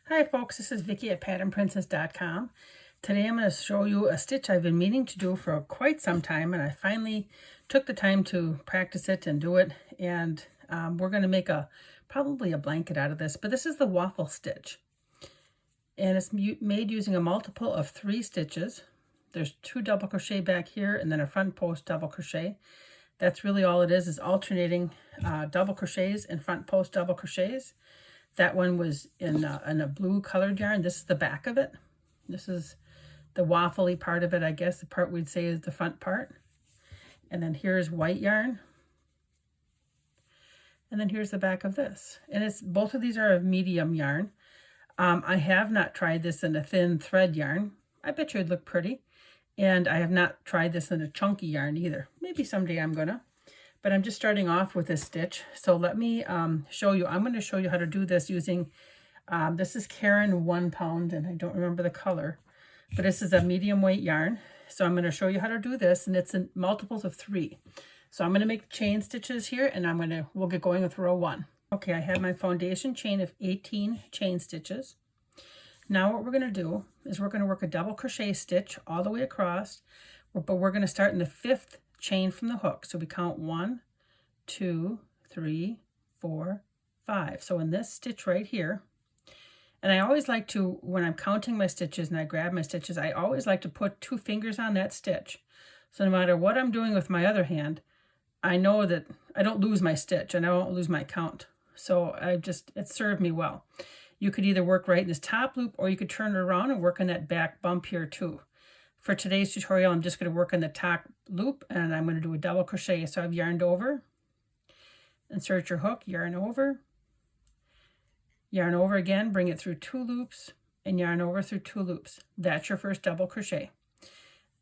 Hi folks, this is Vicki at patternprincess.com. Today I'm going to show you a stitch I've been meaning to do for quite some time, and I finally took the time to practice it and do it. And we're going to make probably a blanket out of this, but this is the waffle stitch. And it's made using a multiple of 3 stitches. There's 2 double crochet back here and then a front post double crochet. That's really all it is alternating double crochets and front post double crochets. That one was in a blue colored yarn. This is the back of it. This is the waffly part of it, I guess. The part we'd say is the front part. And then here's white yarn. And then here's the back of this. And both of these are of medium yarn. I have not tried this in a thin thread yarn. I bet you it'd look pretty. And I have not tried this in a chunky yarn either. Maybe someday I'm gonna. But I'm just starting off with this stitch. So let me show you. I'm going to show you how to do this using, this is Caron 1 pound, and I don't remember the color, but this is a medium weight yarn. So I'm going to show you how to do this, and it's in multiples of 3. So I'm going to make chain stitches here, and we'll get going with row 1. Okay, I have my foundation chain of 18 chain stitches. Now what we're going to do is we're going to work a double crochet stitch all the way across, but we're going to start in the 5th chain from the hook. So we count 1, 2, 3, 4, 5. So in this stitch right here, and I always like to, when I'm counting my stitches and I grab my stitches, I always like to put 2 fingers on that stitch. So no matter what I'm doing with my other hand, I know that I don't lose my stitch and I won't lose my count. So it served me well. You could either work right in this top loop, or you could turn it around and work on that back bump here too. For today's tutorial, I'm just going to work on the top loop, and I'm going to do a double crochet. So I've yarned over, insert your hook, yarn over again, bring it through 2 loops, and yarn over through 2 loops. That's your first double crochet.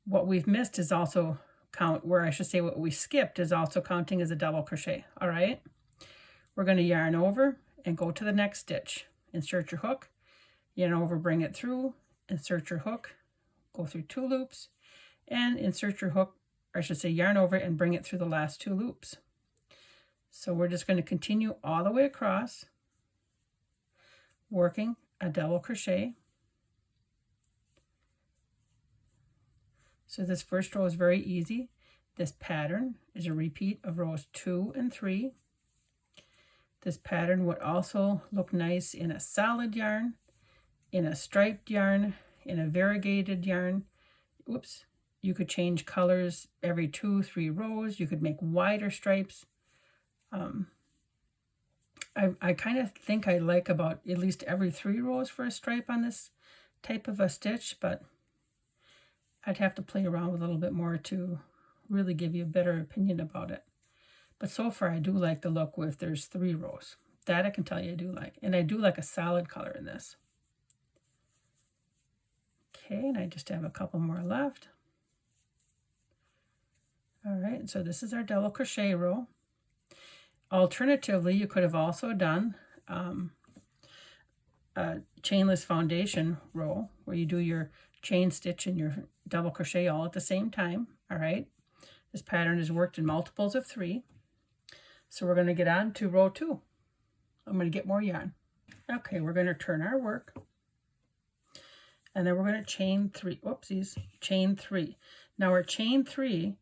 What we've missed is also what we skipped is also counting as a double crochet. All right, we're going to yarn over and go to the next stitch. Insert your hook, yarn over, bring it through, insert your hook, go through 2 loops, and insert your hook, or I should say yarn over and bring it through the last 2 loops. So we're just going to continue all the way across, working a double crochet. So this first row is very easy. This pattern is a repeat of rows 2 and 3. This pattern would also look nice in a solid yarn, in a striped yarn, in a variegated yarn. Oops, you could change colors every 2-3 rows. You could make wider stripes. I kind of think I like about at least every 3 rows for a stripe on this type of a stitch, but I'd have to play around with a little bit more to really give you a better opinion about it. But so far I do like the look if there's 3 rows. That I can tell you I do like. And I do like a solid color in this. Okay, and I just have a couple more left. All right, so this is our double crochet row. Alternatively, you could have also done a chainless foundation row where you do your chain stitch and your double crochet all at the same time. All right, this pattern is worked in multiples of 3. So we're going to get on to row 2. I'm going to get more yarn. Okay, we're going to turn our work. And then we're going to chain 3. Whoopsies, chain 3. Now our chain 3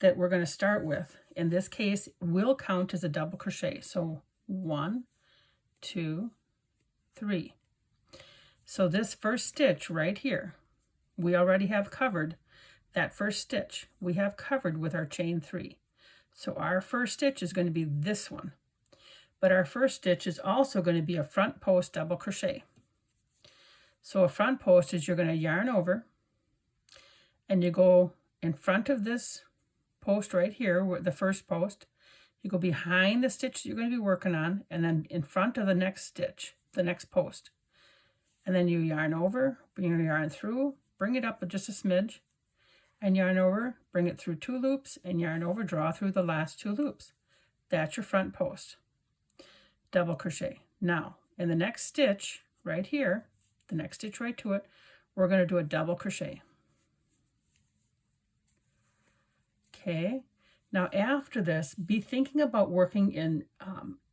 that we're going to start with, in this case, will count as a double crochet. So 1, 2, 3. So this first stitch right here, we already have covered. That first stitch we have covered with our chain 3. So our first stitch is going to be this one. But our first stitch is also going to be a front post double crochet. So a front post is you're going to yarn over, and you go in front of this post right here, the first post. You go behind the stitch you're going to be working on, and then in front of the next stitch, the next post. And then you yarn over, bring your yarn through, bring it up just a smidge, and yarn over, bring it through 2 loops, and yarn over, draw through the last 2 loops. That's your front post. Double crochet. Now, in the next stitch right here, the next stitch right to it, we're going to do a double crochet. Okay, now after this, be thinking about working in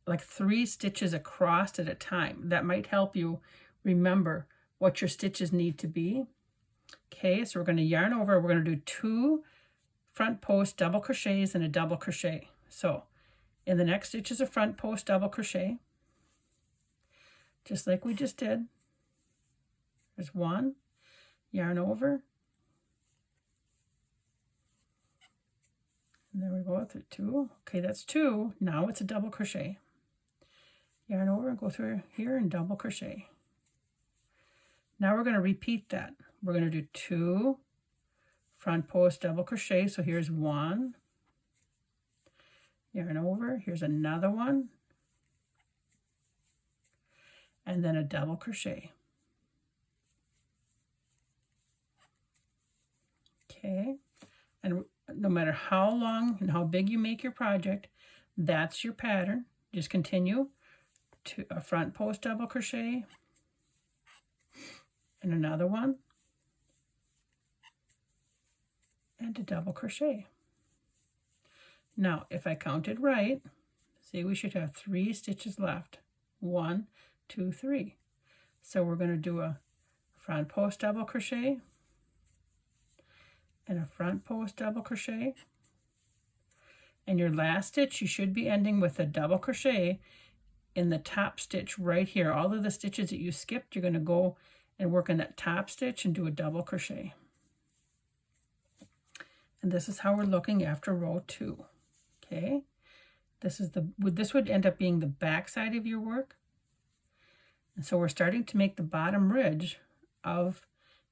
like 3 stitches across at a time. That might help you remember what your stitches need to be. Okay, so we're going to yarn over. We're going to do 2 front post double crochets and a double crochet. So in the next stitch is a front post double crochet, just like we just did. There's 1, yarn over, and there we go through 2. Okay, that's 2. Now it's a double crochet. Yarn over and go through here and double crochet. Now we're going to repeat that. We're going to do 2 front post double crochet. So here's 1, yarn over, here's another one, and then a double crochet. Okay, and no matter how long and how big you make your project, that's your pattern. Just continue to a front post double crochet and another one and a double crochet. Now, if I counted right, see, we should have 3 stitches left. 1, 2, 3. So we're going to do a front post double crochet and a front post double crochet. And your last stitch, you should be ending with a double crochet in the top stitch right here. All of the stitches that you skipped, you're going to go and work in that top stitch and do a double crochet. And this is how we're looking after row 2. Okay, this would end up being the back side of your work. And so we're starting to make the bottom ridge of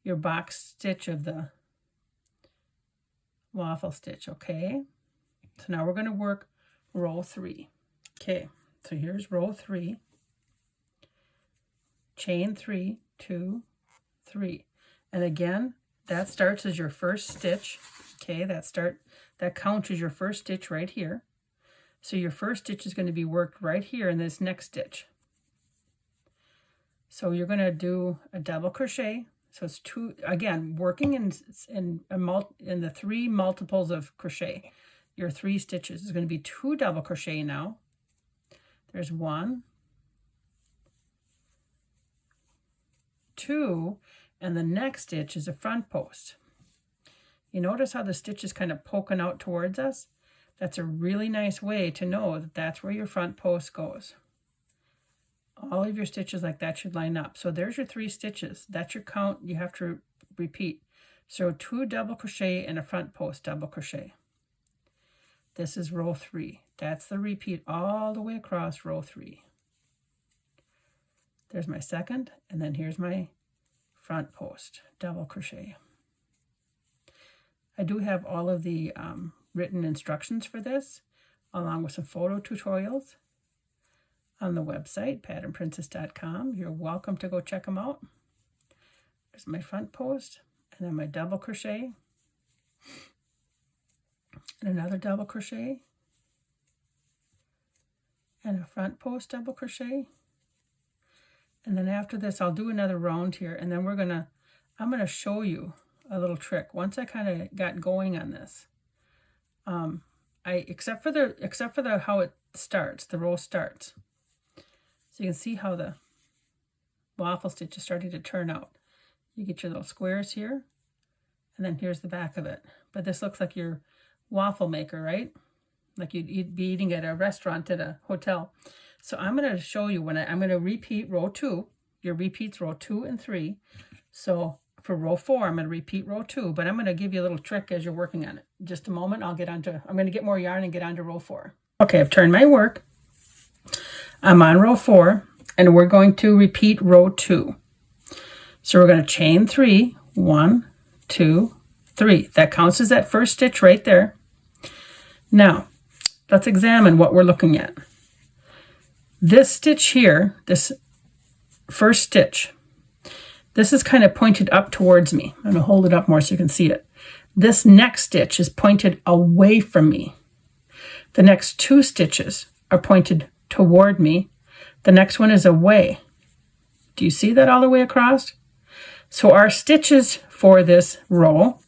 your box stitch of the waffle stitch. Okay, so now we're going to work row 3. Okay, so here's row 3. Chain 3, 2, 3, and again that starts as your first stitch. Okay, that counts as your first stitch right here. So your first stitch is going to be worked right here in this next stitch. So you're going to do a double crochet. So it's 2, again, working in the 3 multiples of crochet. Your 3 stitches is going to be 2 double crochet now. There's 1, 2, and the next stitch is a front post. You notice how the stitch is kind of poking out towards us? That's a really nice way to know that that's where your front post goes. All of your stitches like that should line up. So there's your 3 stitches. That's your count. You have to repeat. So 2 double crochet and a front post double crochet. This is row 3. That's the repeat all the way across row 3. There's my second, and then here's my front post double crochet. I do have all of the written instructions for this, along with some photo tutorials on the website, patternprincess.com. You're welcome to go check them out. There's my front post, and then my double crochet, and another double crochet, and a front post double crochet. And then after this, I'll do another round here, and then I'm gonna show you a little trick. Once I kind of got going on this, except for the how it starts, the row starts. So you can see how the waffle stitch is starting to turn out. You get your little squares here, and then here's the back of it. But this looks like your waffle maker, right? Like you'd be eating at a restaurant at a hotel. So I'm going to show you I'm going to repeat row 2. Your repeats row 2 and 3. So for row 4, I'm going to repeat row 2, but I'm going to give you a little trick as you're working on it. In just a moment, I'm going to get more yarn and get onto row 4. Okay, I've turned my work. I'm on row 4, and we're going to repeat row 2. So we're going to chain 3, 1, 2, 3. That counts as that first stitch right there. Now, let's examine what we're looking at. This stitch here, this first stitch, this is kind of pointed up towards me. I'm going to hold it up more so you can see it. This next stitch is pointed away from me. The next 2 stitches are pointed toward me. The next one is away. Do you see that all the way across? So our stitches for this row,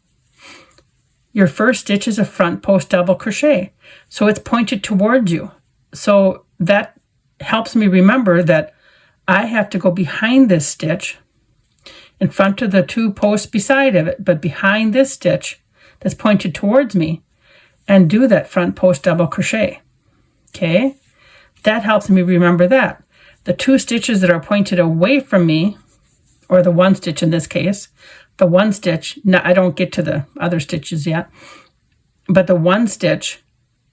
your first stitch is a front post double crochet. So it's pointed towards you. So that helps me remember that I have to go behind this stitch in front of the 2 posts beside of it, but behind this stitch that's pointed towards me, and do that front post double crochet. Okay, that helps me remember that. The 2 stitches that are pointed away from me, or the 1 stitch in this case, the 1 stitch, now I don't get to the other stitches yet, but the 1 stitch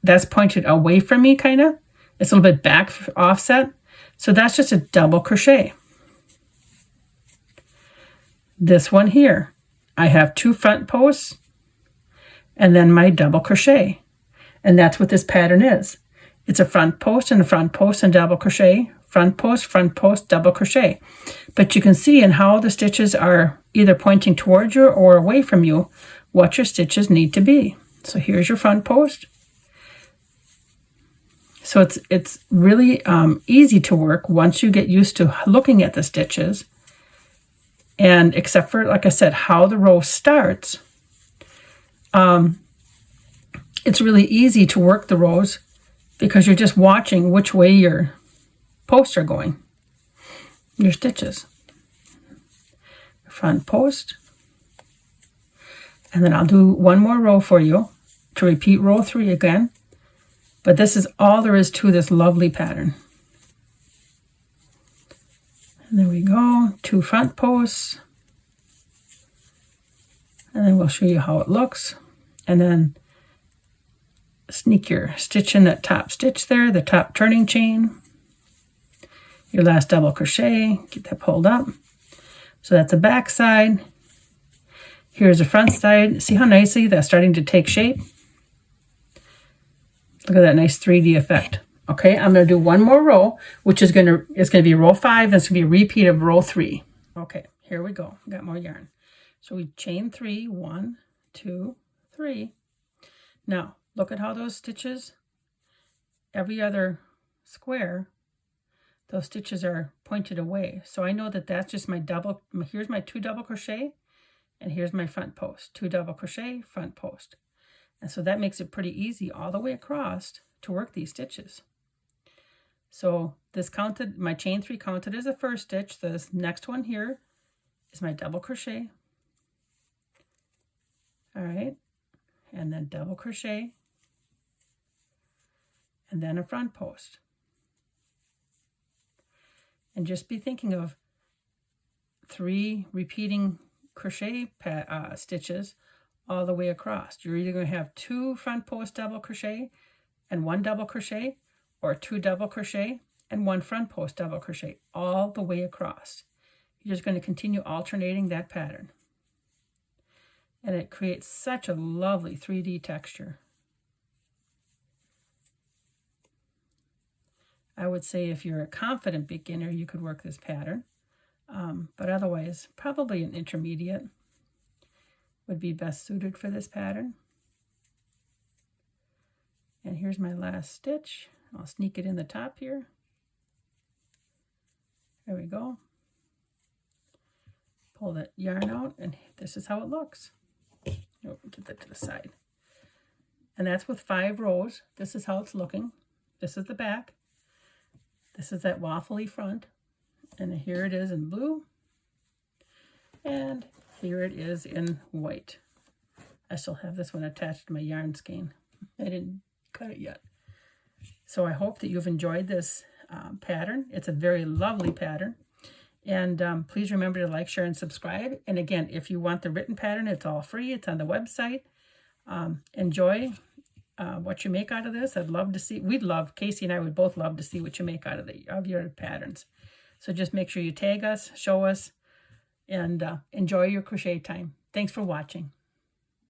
that's pointed away from me, kind of, it's a little bit back offset, so that's just a double crochet. This one here, I have 2 front posts and then my double crochet, and that's what this pattern is. It's a front post and a front post and double crochet, front post, double crochet. But you can see in how the stitches are either pointing towards you or away from you what your stitches need to be. So here's your front post. So it's really easy to work once you get used to looking at the stitches. And except for, like I said, how the row starts, it's really easy to work the rows because you're just watching which way your posts are going, your stitches. Front post. And then I'll do one more row for you to repeat row 3 again. But this is all there is to this lovely pattern. And there we go, 2 front posts. And then we'll show you how it looks. And then sneak your stitch in that top stitch there, the top turning chain. Your last double crochet, get that pulled up. So that's the back side. Here's the front side. See how nicely that's starting to take shape? Look at that nice 3D effect. Okay, I'm going to do one more row, which is going to be row 5, and it's going to be a repeat of row 3. Okay, here we go. Got more yarn. So we chain 3, 1, 2, 3. Now, look at how those stitches, every other square, those stitches are pointed away. So I know that that's just my double, here's my 2 double crochet, and here's my front post. 2 double crochet, front post. And so that makes it pretty easy all the way across to work these stitches. So this counted, my chain 3 counted as the first stitch. This next one here is my double crochet. All right, and then double crochet, and then a front post. And just be thinking of 3 repeating crochet stitches all the way across. You're either going to have 2 front post double crochet and 1 double crochet, or 2 double crochet and 1 front post double crochet all the way across. You're just going to continue alternating that pattern. And it creates such a lovely 3D texture. I would say if you're a confident beginner, you could work this pattern. But otherwise, probably an intermediate would be best suited for this pattern. And here's my last stitch. I'll sneak it in the top here. There we go. Pull that yarn out, and this is how it looks. Oh, get that to the side. And that's with 5 rows. This is how it's looking. This is the back. This is that waffly front. And here it is in blue. And here it is in white. I still have this one attached to my yarn skein. I didn't cut it yet. So I hope that you've enjoyed this pattern. It's a very lovely pattern. And please remember to like, share, and subscribe. And again, if you want the written pattern, it's all free. It's on the website. Enjoy what you make out of this. I'd love to see, Casey and I would both love to see what you make out of your patterns. So just make sure you tag us, show us, and enjoy your crochet time. Thanks for watching.